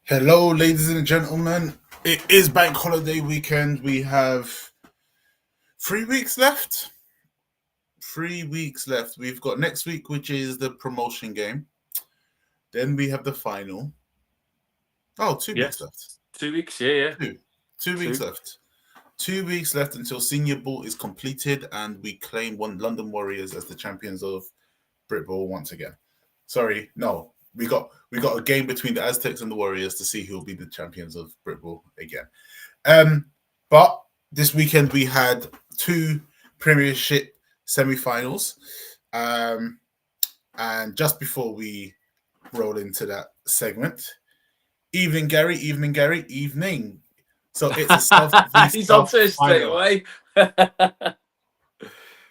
Hello, ladies and gentlemen. It is bank holiday weekend. We have 3 weeks left. 3 weeks left. We've got next week, which is the promotion game. Then we have the final. Oh, 2 weeks left. 2 weeks, yeah. Two weeks left. 2 weeks left until Senior Ball is completed and we claim London Warriors as the champions of Brit Ball once again. Sorry, no. We got a game between the Aztecs and the Warriors to see who will be the champions of Brit Ball again. But this weekend we had 2 Premiership Semi-Finals. And just before we roll into that segment, evening, Gary. So it's a self. He's on first straight away.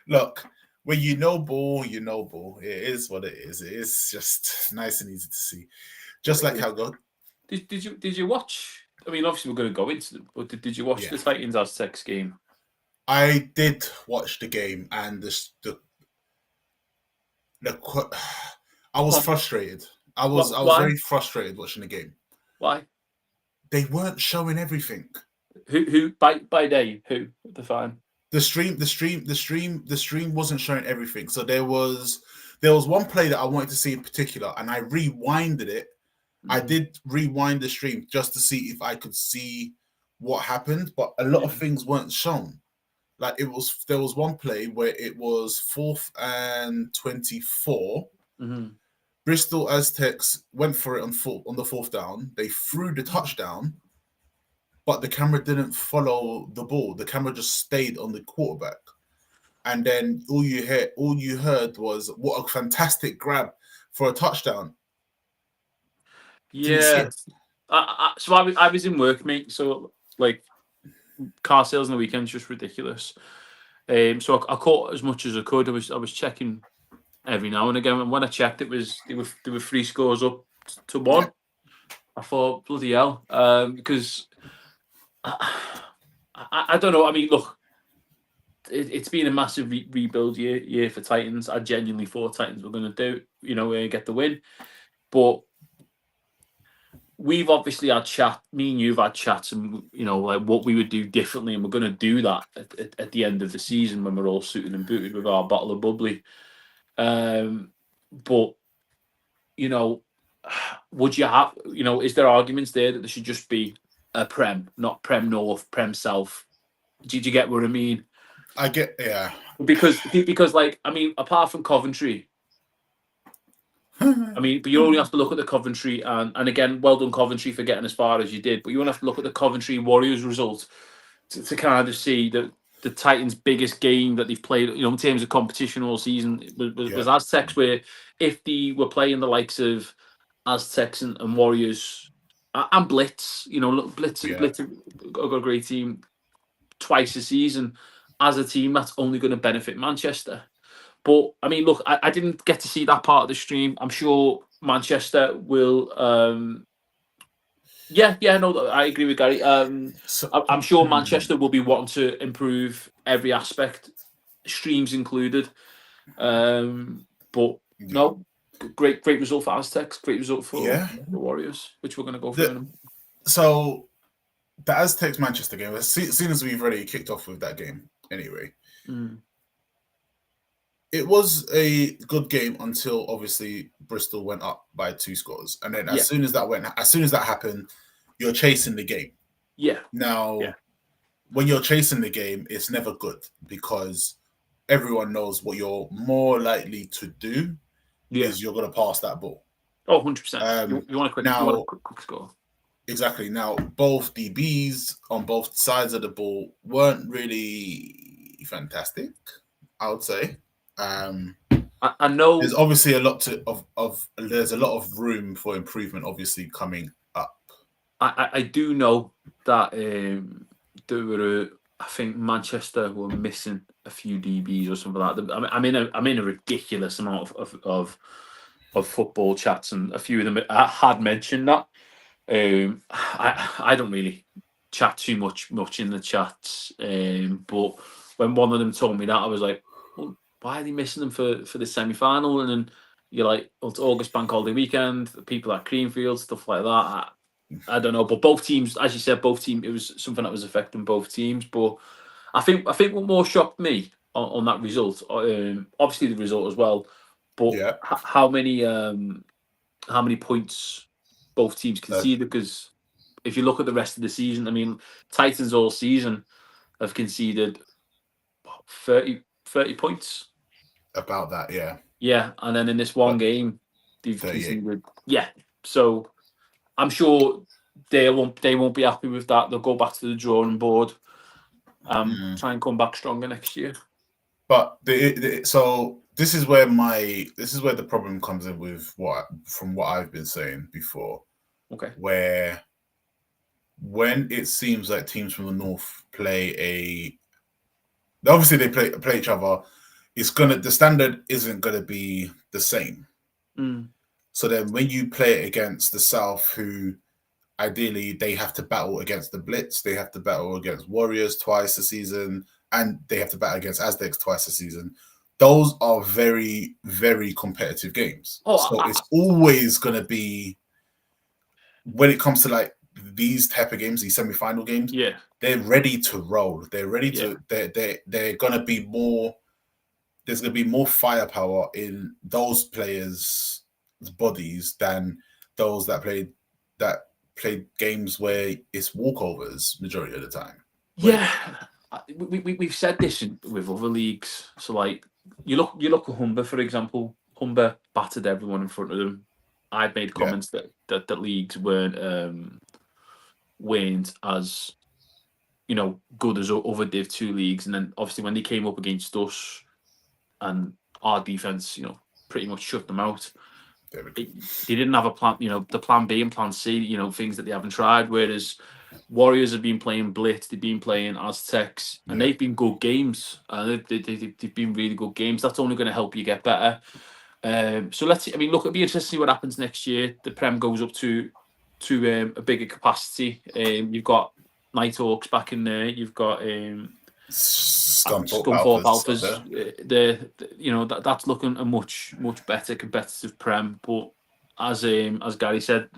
Look. When you know ball, you know ball. It is what it is. It is just nice and easy to see. Just like how good. Did you watch? I mean, obviously we're going to go into them, but did you watch the Titans Aztecs game? I did watch the game, and I was frustrated. I was very frustrated watching the game. Why? They weren't showing everything. Who by day? Who define? The stream wasn't showing everything. So there was one play that I wanted to see in particular, and I rewinded it. Mm-hmm. I did rewind the stream just to see if I could see what happened, but a lot of things weren't shown. Like there was one play where it was 4th and 24. Mm-hmm. Bristol Aztecs went for it on the 4th down. They threw the touchdown. But the camera didn't follow the ball. The camera just stayed on the quarterback. And then all you heard was, what a fantastic grab for a touchdown. Yeah. So I was in work, mate. So, like, car sales on the weekend's just ridiculous. So I caught as much as I could. I was checking every now and again. And when I checked, there were 3 scores up to 1. Yeah. I thought, bloody hell. Because... I don't know. I mean, look, it's been a massive rebuild year for Titans. I genuinely thought Titans were going to get the win. But we've obviously had chat, me and you've had chats, and, like what we would do differently. And we're going to do that at the end of the season when we're all suited and booted with our bottle of bubbly. But, would you have, is there arguments there that there should just be a Prem, not Prem North, Prem South? Did you get what I mean? I get, yeah. Because like, I mean, apart from Coventry, I mean, but you only have to look at the Coventry, and again, well done Coventry for getting as far as you did, but you only have to look at the Coventry Warriors result to kind of see that the Titans' biggest game that they've played, in terms of competition all season, was Aztecs, where if they were playing the likes of Aztecs and Warriors, and Blitz, Blitz got a great team twice a season. As a team, that's only going to benefit Manchester. But, I mean, look, I didn't get to see that part of the stream. I'm sure Manchester will... I agree with Gary. I'm sure Manchester will be wanting to improve every aspect, streams included. But, no... Great result for Aztecs. Great result for the Warriors, which we're going to go through. So, the Aztecs Manchester game, as soon as we've already kicked off with that game, anyway, it was a good game until obviously Bristol went up by 2 scores, and then as soon as that happened, you're chasing the game. Yeah. Now, when you're chasing the game, it's never good because everyone knows what you're more likely to do. Is you're going to pass that ball. Oh, 100%. You want a quick score. Exactly. Now, both DBs on both sides of the ball weren't really fantastic, I would say. I know there's obviously a lot there's a lot of room for improvement, obviously, coming up. I do know that there were I think Manchester were missing a few DBs or something like that. I'm in a ridiculous amount of football chats, and a few of them had mentioned that. I don't really chat too much in the chats, but when one of them told me that, I was like, well, why are they missing them for the semi-final? And then you're like, well, it's August Bank Holiday weekend, people at Creamfield, stuff like that. I don't know, but both teams, as you said, it was something that was affecting both teams. But I think what more shocked me on that result, obviously the result as well, but Yeah. how many points both teams conceded. Because if you look at the rest of the season, I mean, Titans all season have conceded 30 points. About that, yeah. Yeah, and then in this one game, they've 38. conceded. Yeah, so I'm sure they won't be happy with that. They'll go back to the drawing board, try and come back stronger next year. But so this is where the problem comes in with what I've been saying before. Okay. Where when it seems like teams from the north obviously they play each other, the standard isn't gonna be the same. So then when you play it against the south, who ideally they have to battle against the Blitz, they have to battle against Warriors twice a season, and they have to battle against Aztecs twice a season. Those are very, very competitive games. It's always going to be, when it comes to like these type of games, these semi-final games, they're ready to roll. They're ready to, they're going to be more, there's going to be more firepower in those players' bodies than those that played games where it's walkovers majority of the time. Yeah, we've said this with other leagues. So like you look at Humber, for example. Humber battered everyone in front of them. I've made comments that leagues weren't as good as other Div 2 leagues, and then obviously when they came up against us and our defense, pretty much shut them out. They didn't have a plan, the plan B and plan C, things that they haven't tried. Whereas Warriors have been playing Blitz, they've been playing Aztecs, and they've been good games. They've been really good games. That's only going to help you get better. So let's see. I mean, look, it'll be interesting to see what happens next year. The Prem goes up to a bigger capacity. You've got Nighthawks back in there. You've got Scunthorpe Alphas. That's looking a much better competitive Prem. But as Gary said,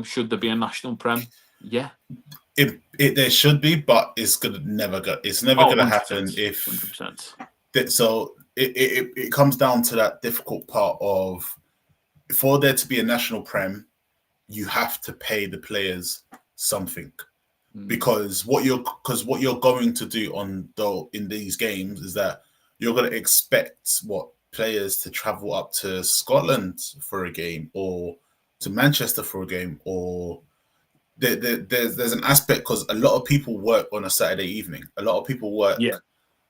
should there be a national Prem? Yeah, there should be, but it's never gonna happen if 100%. So it comes down to that difficult part of, for there to be a national Prem, you have to pay the players something. Because what you're going to do in these games is that you're going to expect players to travel up to Scotland for a game, or to Manchester for a game, or there's an aspect, because a lot of people work on a Saturday evening. A lot of people work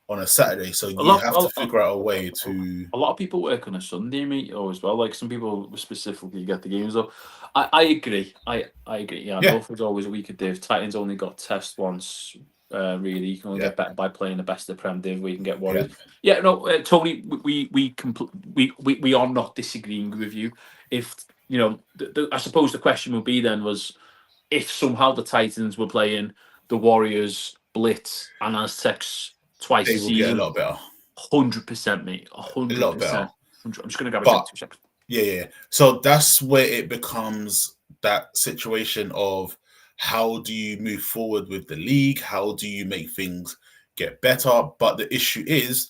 on a Saturday, so you have to figure out a way to. A lot of people work on a Sunday, mate, as well. Like some people specifically get the games though. I agree. I agree. Yeah, North was always a weaker div. Titans only got test once. Really, you can only get better by playing the best of Prem div, where you can get Warriors. Yeah, no, Tony, we are not disagreeing with you. If I suppose the question would be then was, if somehow the Titans were playing the Warriors, Blitz, and Aztecs twice a season, get a lot better. 100%, mate. 100%. A lot better. I'm just going to grab a 2 seconds. Yeah. So that's where it becomes that situation of, how do you move forward with the league? How do you make things get better? But the issue is,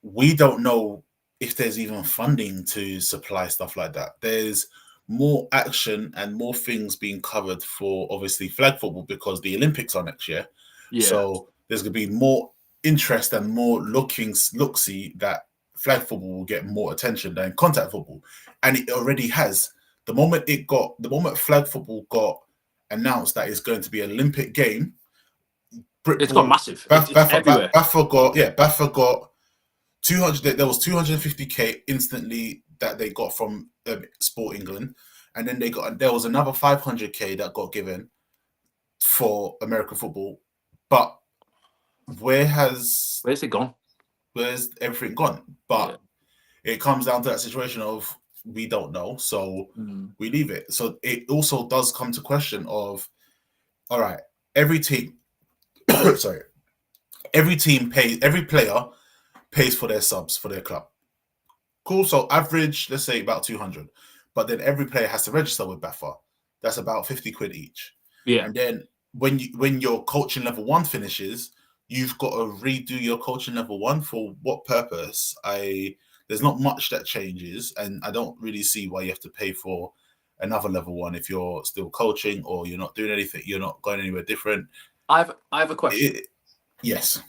we don't know if there's even funding to supply stuff like that. There's more action and more things being covered for, obviously, flag football, because the Olympics are next year. Yeah. So there's going to be more interest and more look-see that flag football will get more attention than contact football, and it already has. The moment flag football got announced that it's going to be an Olympic game, it's got massive. It's everywhere. Baffa got 200. There was 250k instantly that they got from Sport England, and then there was another 500k that got given for American football, but where's it gone? Where's everything gone? But it comes down to that situation of we don't know, so we leave it. So it also does come to question of, all right, every team, sorry, every player pays for their subs for their club. Cool. So average, let's say about 200, but then every player has to register with BAFA. That's about 50 quid each. Yeah. And then when your coaching level 1 finishes, you've got to redo your coaching level 1 for what purpose? There's not much that changes, and I don't really see why you have to pay for another level 1 if you're still coaching or you're not doing anything, you're not going anywhere different. I have a question. Yes.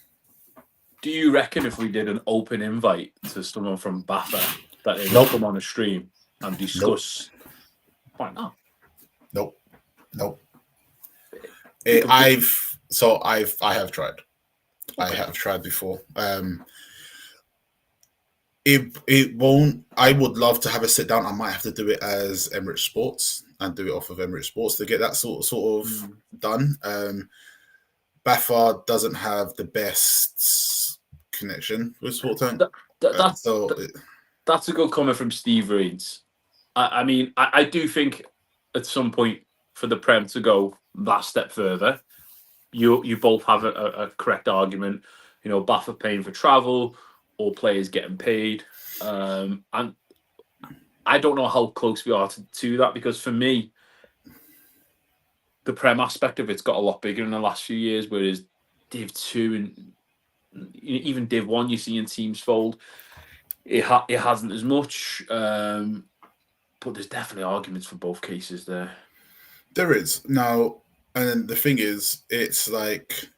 Do you reckon if we did an open invite to someone from BAFA that they would come on a stream and discuss? Why not? Nope. I have tried. Okay. I have tried before. It won't. I would love to have a sit down. I might have to do it as Emirates Sports and do it off of Emirates Sports to get that sort of done. BAFA doesn't have the best connection with Sporttank. That's a good comment from Steve Reeds. I mean, I do think at some point for the Prem to go that step further, you both have a correct argument. You know, BAFA paying for travel, all players getting paid, and I don't know how close we are to that, because for me, the Prem aspect of it's got a lot bigger in the last few years, whereas Div 2 and even Div 1 you're seeing teams fold. It hasn't as much, but there's definitely arguments for both cases there. There is. Now, and the thing is, it's like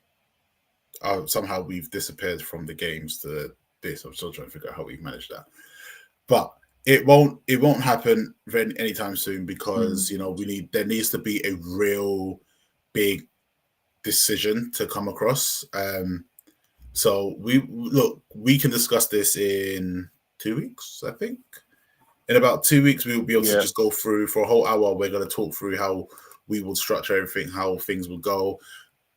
somehow we've disappeared from the games to this. I'm still trying to figure out how we've managed that. But it won't happen anytime soon, because there needs to be a real big decision to come across. So we can discuss this in 2 weeks, I think. In about 2 weeks, we will be able to just go through for a whole hour. We're going to talk through how we will structure everything, how things will go,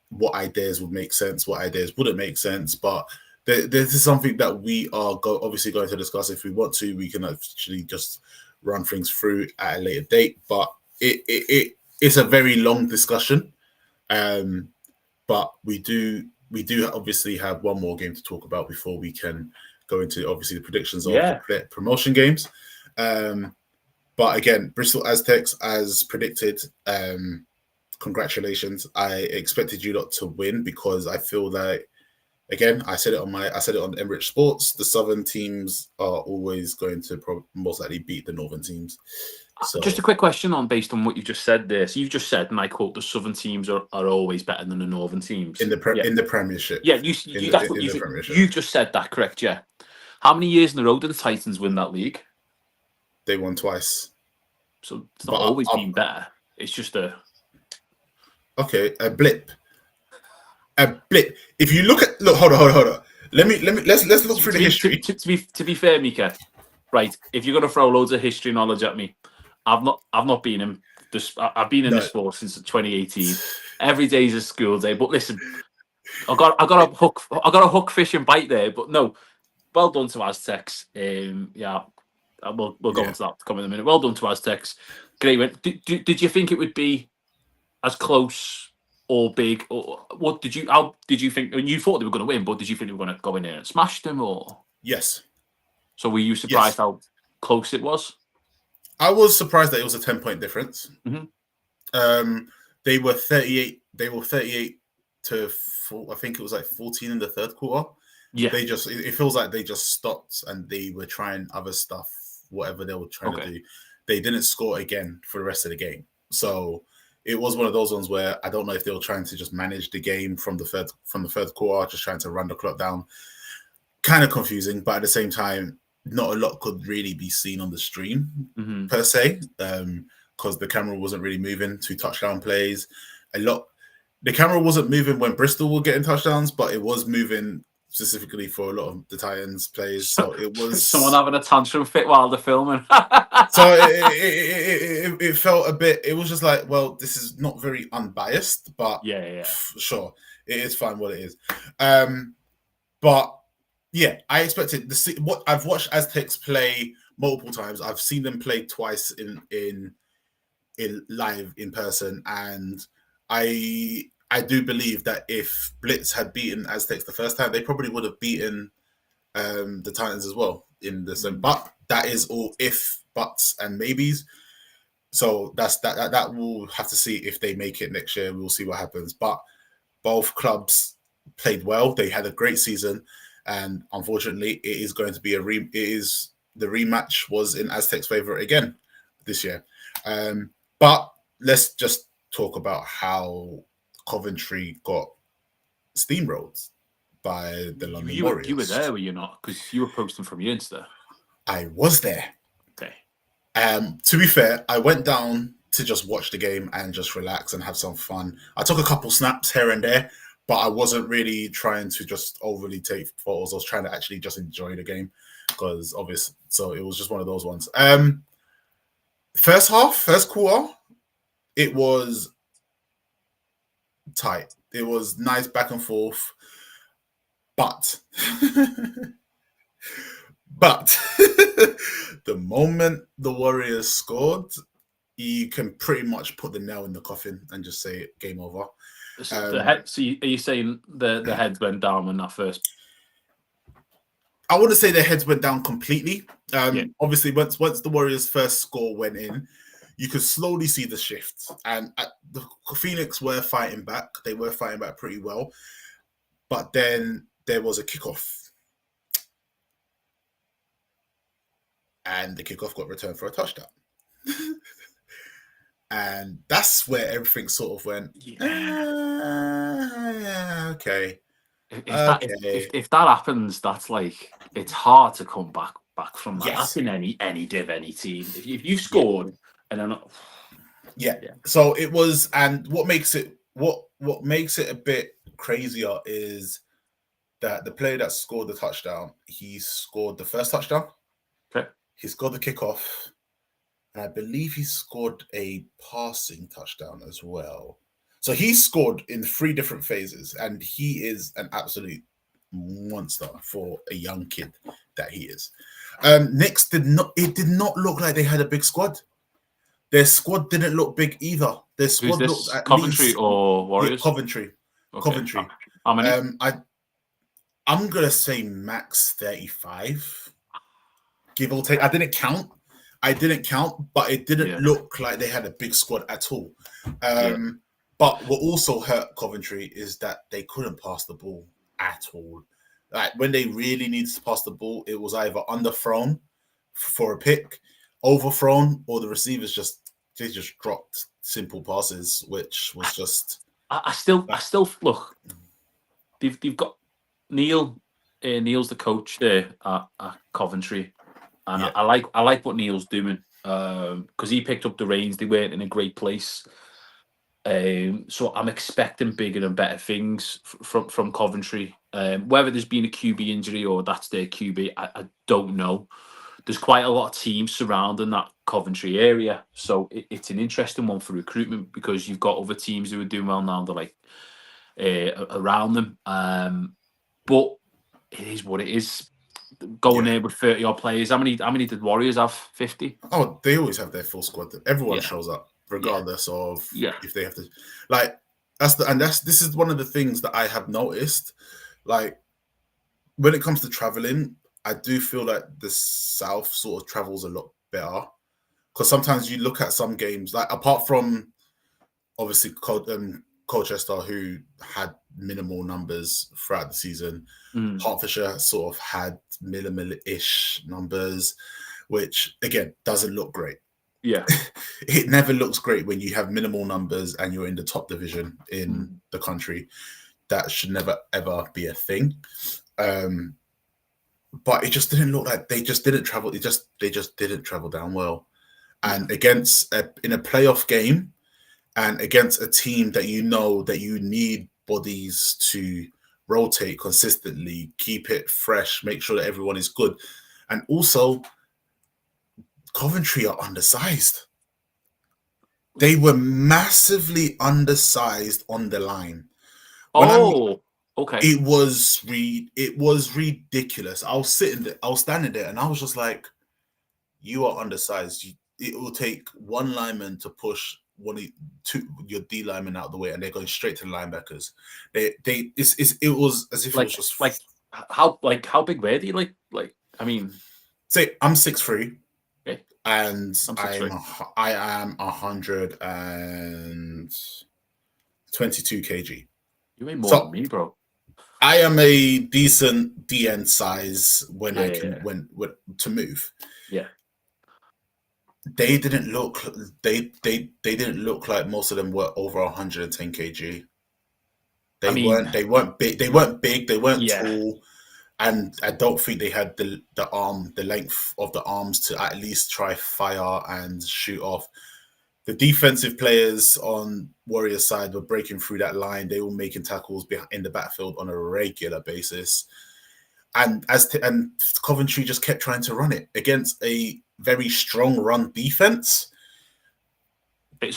what ideas would make sense, what ideas wouldn't make sense. But this is something that we are obviously going to discuss. If we want to, we can actually just run things through at a later date. But it's a very long discussion. But we do obviously have one more game to talk about before we can go into obviously the predictions of the promotion games. But again, Bristol Aztecs, as predicted, congratulations. I expected you lot to win, because I feel like, again, I said it on Emirates Sports, the southern teams are always going to most likely beat the northern teams. So, just a quick question based on what you just said there. So you've just said, and I quote, the southern teams are always better than the northern teams in the Premiership. Yeah, that's what you've just said that, correct? Yeah. How many years in a row did the Titans win that league? They won twice. So it's not always been better. It's just a blip. A blip. If you hold on. Let's look through the history. To be fair, Micah, right? If you're gonna throw loads of history knowledge at me, I've not been in this. I've been in this sport since 2018. Every day is a school day. But listen, I got a hook, fish and bite there. But no, well done to Aztecs. We'll go into that in a minute. Well done to Aztecs. Great win. Did you think it would be as close or big, or what did you? How did you think? I mean, you thought they were going to win, but did you think they were going to go in there and smash them, or? Yes. So were you surprised how close it was? I was surprised that it was a 10-point difference. Mm-hmm. They were 38. They were 38 to 4. I think it was like 14 in the third quarter. Yeah. It feels like they just stopped and they were trying other stuff, whatever they were trying to do. They didn't score again for the rest of the game. So it was one of those ones where I don't know if they were trying to just manage the game from the third quarter, just trying to run the clock down. Kind of confusing, but at the same time, not a lot could really be seen on the stream per se, because the camera wasn't really moving to touchdown plays. The camera wasn't moving when Bristol were getting touchdowns, but it was moving specifically for a lot of the Titans plays. So it was someone having a tantrum fit while they're filming. So it felt a bit. It was just like, well, this is not very unbiased, but sure, it is fine what it is. But yeah, I expected what I've watched Aztecs play multiple times. I've seen them play twice in live in person, and I do believe that if Blitz had beaten Aztecs the first time, they probably would have beaten the Titans as well in the same. But that is all if, buts, and maybes. So that we'll have to see if they make it next year. We'll see what happens. But both clubs played well. They had a great season, and unfortunately, it is going to be the rematch was in Aztecs' favor again this year. But let's just talk about how Coventry got steamrolled by the London Warriors. You were there, were you not? Because you were posting from your Insta. I was there. Okay. To be fair, I went down to just watch the game and just relax and have some fun. I took a couple snaps here and there, but I wasn't really trying to just overly take photos. I was trying to actually just enjoy the game because obviously, so it was just one of those ones. First quarter, it was tight. It was nice back and forth, but the moment the Warriors scored, you can pretty much put the nail in the coffin and just say game over. So are you saying the heads went down when that first? I wouldn't say their heads went down completely. Obviously, once the Warriors' first score went in, you could slowly see the shift. And the Phoenix were fighting back. They were fighting back pretty well. But then there was a kickoff. And the kickoff got returned for a touchdown. And that's where everything sort of went, okay. If that happens, that's like, it's hard to come back from that. Yes. That's in any div, any team. If you scored and then So it was, and what makes it a bit crazier is that the player that scored the touchdown, he scored the first touchdown. Okay. He scored the kickoff, and I believe he scored a passing touchdown as well. So he scored in 3 different phases, and he is an absolute monster for a young kid that he is. Knicks did not look like they had a big squad. Their squad didn't look big either. Their squad looked at Coventry least, or Warriors? Coventry. Okay. Coventry. How many? I'm gonna say max 35, give or take. I didn't count, but it didn't look like they had a big squad at all. But what also hurt Coventry is that they couldn't pass the ball at all. Like when they really needed to pass the ball, it was either underthrown for a pick, overthrown, or the receivers just dropped simple passes, which was just. I still look. They've got Neil. Neil's the coach there at Coventry, and I like what Neil's doing because he picked up the reins. They weren't in a great place. So I'm expecting bigger and better things from Coventry. Whether there's been a QB injury or that's their QB, I don't know. There's quite a lot of teams surrounding that Coventry area, so it's an interesting one for recruitment because you've got other teams who are doing well now. They're like around them, but it is what it is. Going there with 30 odd players. How many did Warriors have? 50? Oh, they always have their full squad. Everyone shows up, regardless of if they have to. Like this is one of the things that I have noticed. Like when it comes to traveling, I do feel like the South sort of travels a lot better because sometimes you look at some games, like apart from obviously Colchester, who had minimal numbers throughout the season. Hertfordshire sort of had minimal-ish numbers, which again doesn't look great. Yeah, it never looks great when you have minimal numbers and you're in the top division in the country. That should never ever be a thing. But it just didn't look like they just didn't travel. They just didn't travel down well, and against in a playoff game. And against a team that you know that you need bodies to rotate consistently, keep it fresh, make sure that everyone is good. And also, Coventry are undersized. They were massively undersized on the line. Okay. It was ridiculous. I was standing there, and I was just like, "You are undersized. It will take one lineman to push your D linemen out of the way, and they're going straight to the linebackers." It was as if it was just how big were they? I mean, say I'm 6'3", okay, and I am 122 kg. You weigh more than me, bro. I am a decent DN size when to move. Yeah. They didn't look didn't look like most of them were over 110 kg. They weren't big. They weren't tall, and I don't think they had the length of the arms to at least try fire and shoot off. The defensive players on Warriors' side were breaking through that line. They were making tackles in the backfield on a regular basis, and Coventry just kept trying to run it against a very strong run defense.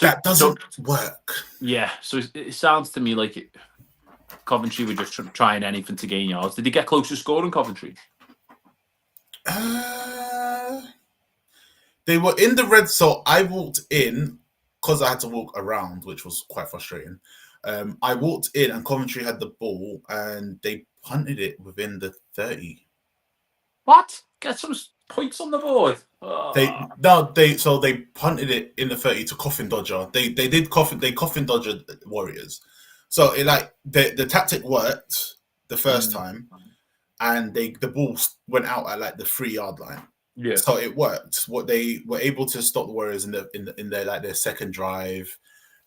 That doesn't work. Yeah, so it sounds to me like Coventry were just trying anything to gain yards. Did they get close to scoring, Coventry? They were in the red, so I walked in because I had to walk around, which was quite frustrating. I walked in and Coventry had the ball and they punted it within the 30. What? Get some points on the board. They punted it in the 30 to coffin dodger. They coffin dodgered Warriors. So the tactic worked the first time, and the ball went out at like the 3-yard line. Yeah. So it worked. What they were able to stop the Warriors in their second drive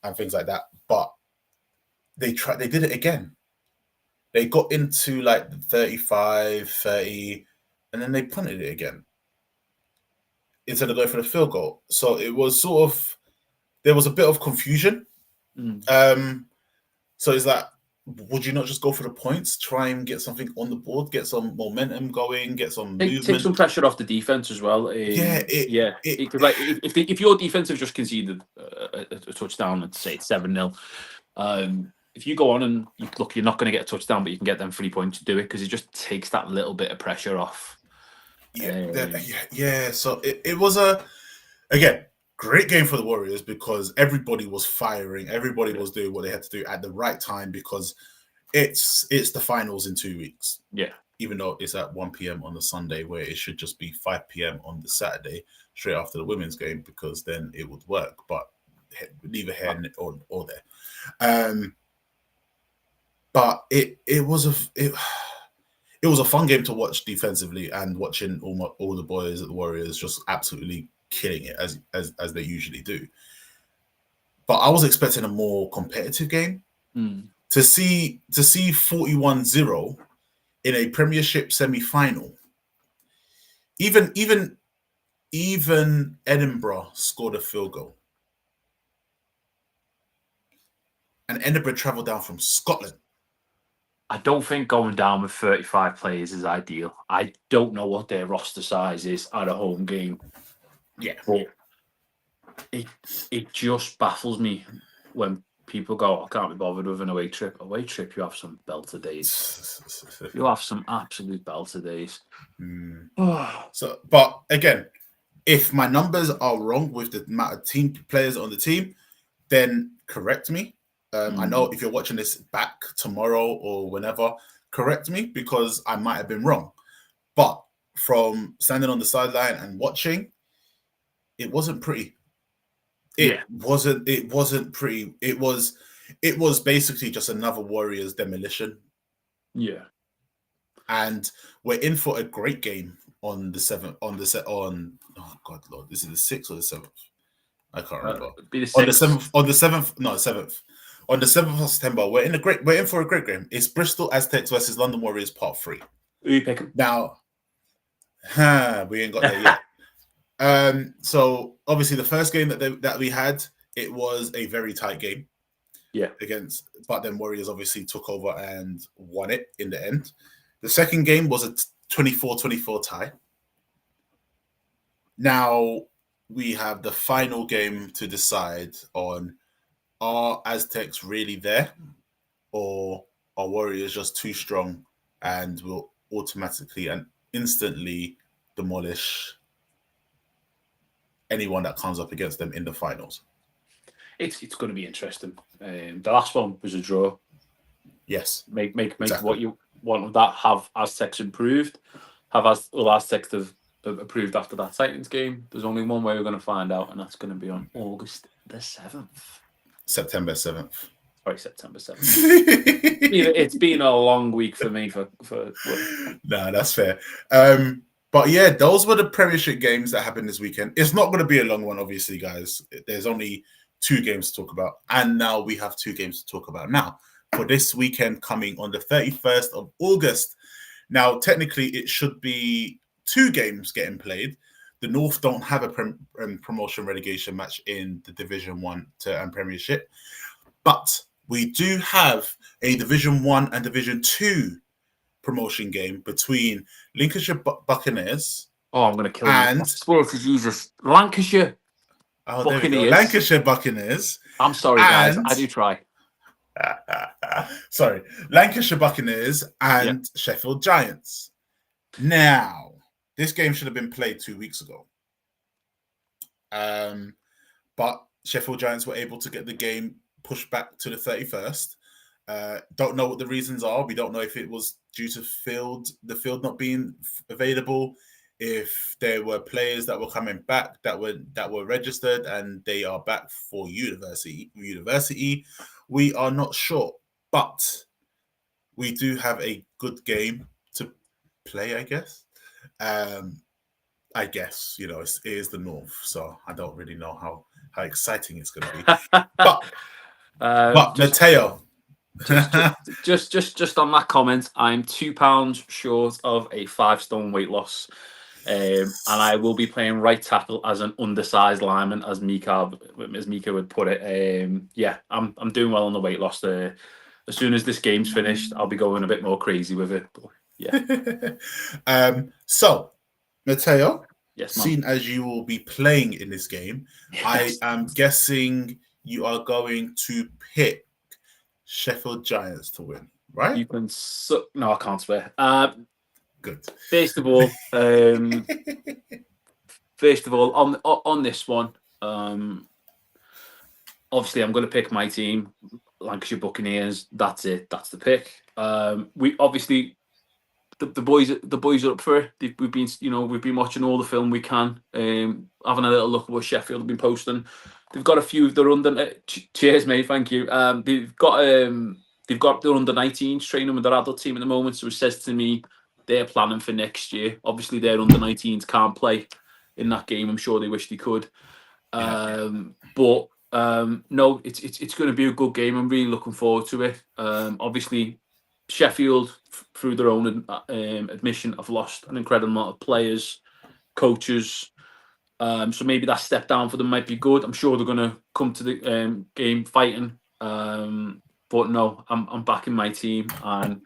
and things like that. But they did it again. They got into like the 35, 30, and then they punted it again instead of going for the field goal. So it was there was a bit of confusion. So is that, would you not just go for the points, try and get something on the board, get some momentum going, get some movement? Take some pressure off the defense as well. If your defense have just conceded a touchdown, let's say 7-0, if you go on and you're not going to get a touchdown, but you can get them 3 points to do it because it just takes that little bit of pressure off. So it was again, great game for the Warriors because everybody was firing. Everybody was doing what they had to do at the right time because it's the finals in 2 weeks. Yeah. Even though it's at 1 p.m. on the Sunday, where it should just be 5 p.m. on the Saturday, straight after the women's game, because then it would work. But neither here or there. But it was a fun game to watch defensively, and watching all the boys at the Warriors just absolutely killing it as they usually do. But I was expecting a more competitive game. To see 41-0 in a Premiership semi-final. Even Edinburgh scored a field goal. And Edinburgh travelled down from Scotland. I don't think going down with 35 players is ideal. I don't know what their roster size is at a home game. Yeah. But it just baffles me when people go, I can't be bothered with an away trip. Away trip, you have some belter days. You have some absolute belter days. So, but again, if my numbers are wrong with the amount of team players on the team, then correct me. I know if you're watching this back tomorrow or whenever, correct me because I might have been wrong. But from standing on the sideline and watching, it wasn't pretty. It wasn't pretty. It was basically just another Warriors demolition. Yeah. And we're in for a great game on the 7th. Oh God, Lord, is it the 6th or the 7th? I can't remember. On the 7th. On the 7th. No, 7th. On the 7th of September, we're in for a great game. It's Bristol Aztecs versus London Warriors Part 3. Who are you picking? Now, we ain't got there yet. So obviously the first game that we had, it was a very tight game. Yeah. But then Warriors obviously took over and won it in the end. The second game was a 24-24 tie. Now we have the final game to decide on, are Aztecs really there, or are Warriors just too strong and will automatically and instantly demolish anyone that comes up against them in the finals? It's going to be interesting. The last one was a draw. Yes. Make exactly. what you want of that. Have Aztecs improved? Have Aztecs have improved after that Titans game? There's only one way we're going to find out, and that's going to be on August the 7th. September 7th. Sorry, September 7th. It's been a long week for me for No, that's fair. But yeah, those were the Premiership games that happened this weekend. It's not going to be a long one, obviously, guys. There's only 2 games to talk about, and now we have 2 games to talk about now for this weekend coming on the 31st of August. Now, technically, it should be 2 games getting played. The North don't have a promotion relegation match in the Division 1 and Premiership, but we do have a Division 1 and Division 2 promotion game between Lincolnshire Buccaneers. Oh, I'm going to kill you. Spoil for Jesus. Lancashire Buccaneers. There we go. Lancashire Buccaneers. I'm sorry, guys. I do try. Sorry. Lancashire Buccaneers and Sheffield Giants. Now, this game should have been played 2 weeks ago. But Sheffield Giants were able to get the game pushed back to the 31st. Don't know what the reasons are. We don't know if it was due to the field not being available, if there were players that were coming back that were registered and they are back for university. We are not sure, but we do have a good game to play, I guess. I guess, you know, it is the North, so I don't really know how exciting it's going to be. But Mateo. just on that comment, I'm £2 short of a 5 stone weight loss. And I will be playing right tackle as an undersized lineman, as Mika would put it. I'm doing well on the weight loss there. As soon as this game's finished, I'll be going a bit more crazy with it. But, yeah. So, Mateo, yes, seeing as you will be playing in this game, yes. I am guessing you are going to pick Sheffield Giants to win, right? You can no, I can't swear. Good. First of all, on this one, obviously I'm going to pick my team, Lancashire Buccaneers. That's it. That's the pick. We obviously the boys are up for it. We've been watching all the film we can, having a little look at what Sheffield have been posting. They've got a few. They're under. Cheers, mate. Thank you. They've got their under 19s training with their adult team at the moment. So it says to me they're planning for next year. Obviously, their under 19s can't play in that game. I'm sure they wish they could. But no, it's going to be a good game. I'm really looking forward to it. Obviously, Sheffield, through their own admission, have lost an incredible amount of players, coaches. So maybe that step down for them might be good. I'm sure they're going to come to the game fighting. But no, I'm backing my team, and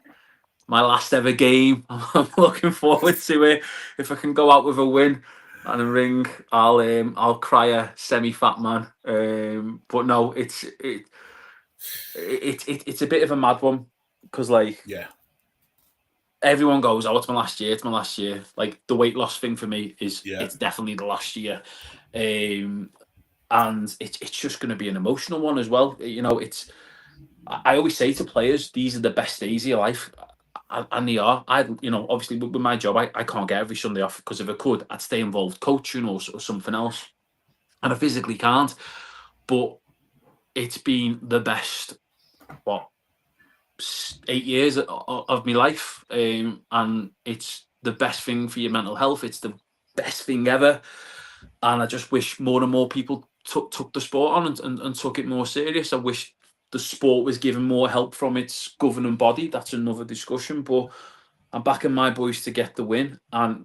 my last ever game. I'm looking forward to it. If I can go out with a win and a ring, I'll cry a semi-fat man. But no, it's a bit of a mad one, because everyone goes, oh, it's my last year. It's my last year. Like, the weight loss thing for me is it's definitely the last year. And it's just going to be an emotional one as well. You know, I always say to players, these are the best days of your life. And they are. Obviously with my job, I can't get every Sunday off, because if I could, I'd stay involved coaching or something else. And I physically can't. But it's been the best, 8 years of my life. And it's the best thing for your mental health. It's the best thing ever. And I just wish more and more people took the sport on and took it more serious. I wish the sport was given more help from its governing body. That's another discussion. But I'm backing my boys to get the win. And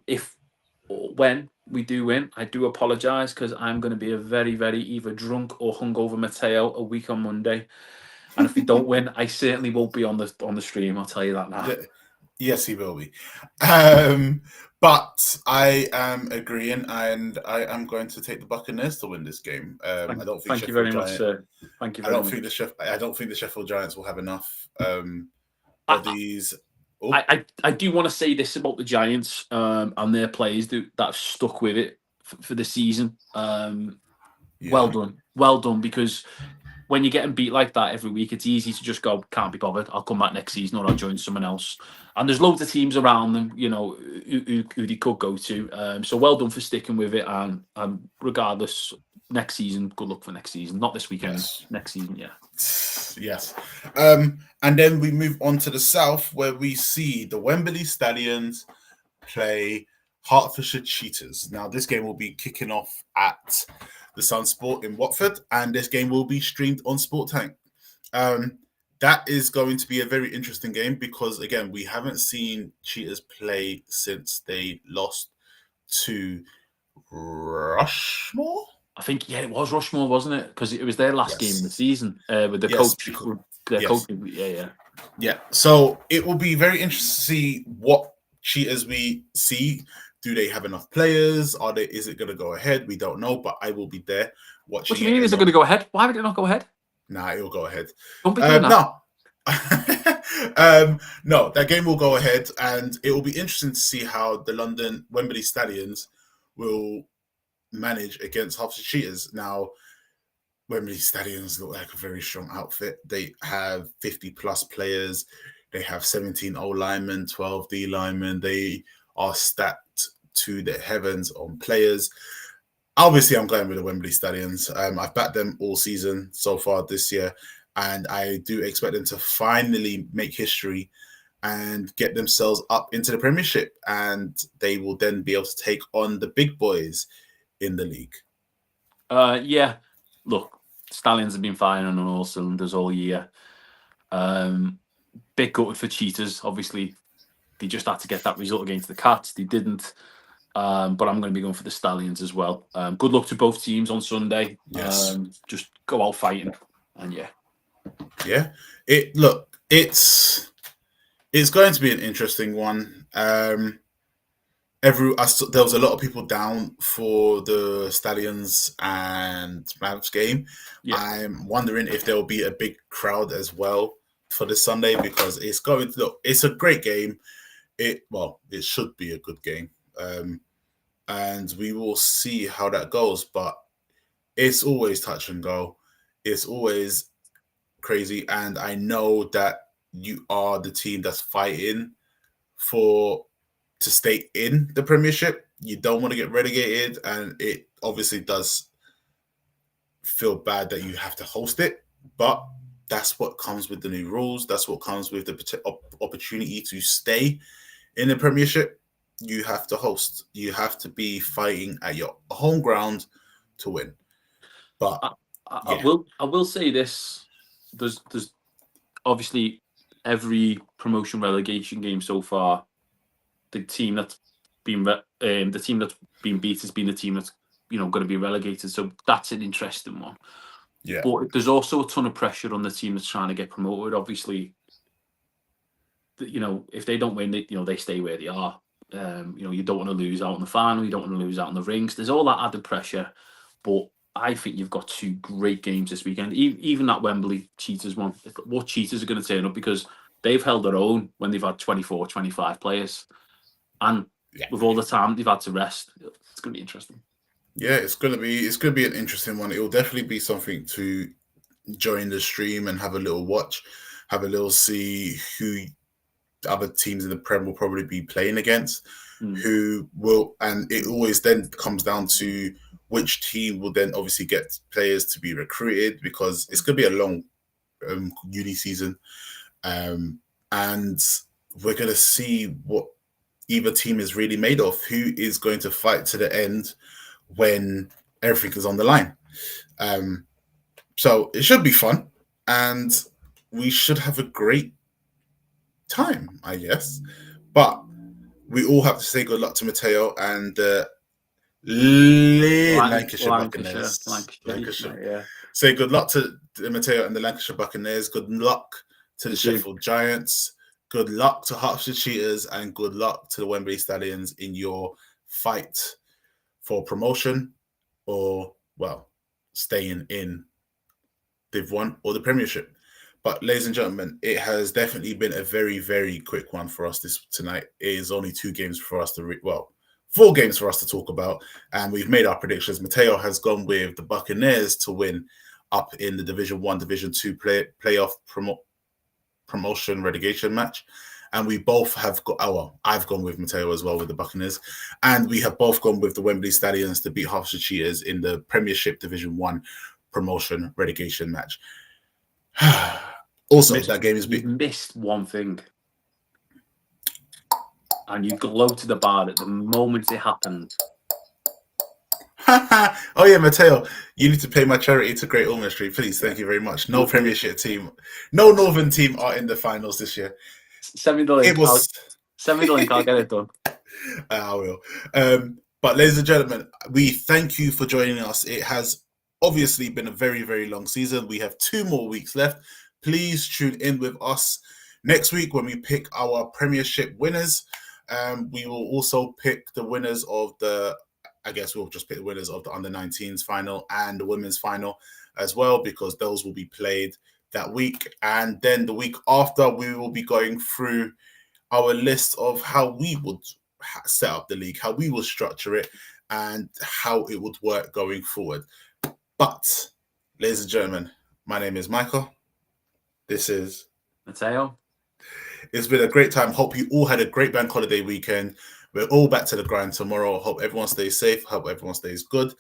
when we do win, I do apologise, because I'm going to be a very, very either drunk or hungover Mateo a week on Monday. And if they don't win, I certainly won't be on the stream. I'll tell you that now. Yes, he will be. But I am agreeing, and I am going to take the Buccaneers to win this game. I don't think Thank you very much, sir. Thank you very much. I don't think the Sheffield Giants will have enough bodies. I do want to say this about the Giants and their players that have stuck with it for the season. Well done, because when you're getting beat like that every week, it's easy to just go, can't be bothered. I'll come back next season or I'll join someone else. And there's loads of teams around them, who they could go to. So well done for sticking with it. And regardless, next season, good luck for next season. Not this weekend, next season, yeah. Yes. And then we move on to the south, where we see the Wembley Stallions play Hertfordshire Cheetahs. Now, this game will be kicking off at the Sun Sport in Watford, and this game will be streamed on Sport Tank. That is going to be a very interesting game because, again, we haven't seen Cheetahs play since they lost to Rushmore. I think, it was Rushmore, wasn't it? Because it was their last game of the season with the coach. Coach. Yeah. So it will be very interesting to see what Cheetahs we see. Do they have enough players? Is it going to go ahead? We don't know, but I will be there watching. What do you mean? Is it going to go ahead? Why would it not go ahead? Nah, it will go ahead. Don't be doing that. No. No, that game will go ahead, and it will be interesting to see how the London Wembley Stallions will manage against Hertfordshire Cheetahs. Now, Wembley Stallions look like a very strong outfit. They have 50 plus players. They have 17 O linemen, 12 D linemen. They are stacked to the heavens on players. Obviously, I'm going with the Wembley Stallions. I've backed them all season so far this year, and I do expect them to finally make history and get themselves up into the Premiership, and they will then be able to take on the big boys in the league. Yeah. Look, Stallions have been firing on all cylinders all year. Big gutted for Cheetahs. Obviously, they just had to get that result against the Cats. They didn't. But I'm going to be going for the Stallions as well. Good luck to both teams on Sunday. Yes. Just go out fighting, and yeah. It's going to be an interesting one. There was a lot of people down for the Stallions and Mavs game. Yeah. I'm wondering if there will be a big crowd as well for this Sunday, because it's a great game. It should be a good game. And we will see how that goes, but it's always touch and go. It's always crazy. And I know that you are the team that's fighting to stay in the Premiership. You don't want to get relegated, and it obviously does feel bad that you have to host it, but that's what comes with the new rules. That's what comes with the opportunity to stay in the Premiership. You have to host. You have to be fighting at your home ground to win. But I will say this: there's obviously every promotion relegation game so far, the team that's been beat has been the team that's going to be relegated. So that's an interesting one. Yeah. But there's also a ton of pressure on the team that's trying to get promoted. Obviously, if they don't win, they stay where they are. You don't want to lose out in the final. You don't want to lose out in the rings. There's all that added pressure. But I think you've got two great games this weekend. Even that Wembley Cheetahs one. What Cheetahs are going to turn up, because they've held their own when they've had 24, 25 players. And with all the time they've had to rest, it's going to be interesting. Yeah, it's going to be an interesting one. It will definitely be something to join the stream and have a little watch, have a little see who other teams in the Prem will probably be playing against, who will, and it always then comes down to which team will then obviously get players to be recruited, because it's going to be a long uni season, and we're going to see what either team is really made of, who is going to fight to the end when everything is on the line. So it should be fun, and we should have a great time, I guess. But we all have to say good luck to Mateo and Lancashire Buccaneers. Lancashire, yeah. Say good luck to Mateo and the Lancashire Buccaneers. Good luck to the Sheffield Giants. Good luck to Hertfordshire Cheetahs, and good luck to the Wembley Stallions in your fight for promotion or, well, staying in Div 1 or the Premiership. But ladies and gentlemen, it has definitely been a very, very quick one for us tonight. It is only 2 games for us to, 4 games for us to talk about, and we've made our predictions. Mateo has gone with the Buccaneers to win up in the Division 1, Division 2 playoff promotion relegation match. And we both have got, I've gone with Mateo as well with the Buccaneers. And we have both gone with the Wembley Stallions to beat Hertfordshire Cheetahs in the Premiership Division 1 promotion relegation match. Also, that game is big. You missed one thing. And you go to the bar at the moment it happened. Oh yeah, Mateo, you need to pay my charity to Great Ormond Street, please. Thank you very much. No Premiership team, no Northern team are in the finals this year. Send me the link. Send me the link. I'll get it done. I will. But ladies and gentlemen, we thank you for joining us. It has obviously been a very, very long season. We have 2 more weeks left. Please tune in with us next week when we pick our Premiership winners. We will also pick the winners of we'll just pick the winners of the under-19s final and the women's final as well, because those will be played that week. And then the week after, we will be going through our list of how we would set up the league, how we will structure it, and how it would work going forward. But, ladies and gentlemen, my name is Micah. This is Mateo. It's been a great time. Hope you all had a great bank holiday weekend. We're all back to the grind tomorrow. Hope everyone stays safe. Hope everyone stays good.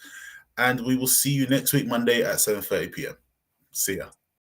And we will see you next week, Monday at 7:30 p.m. See ya.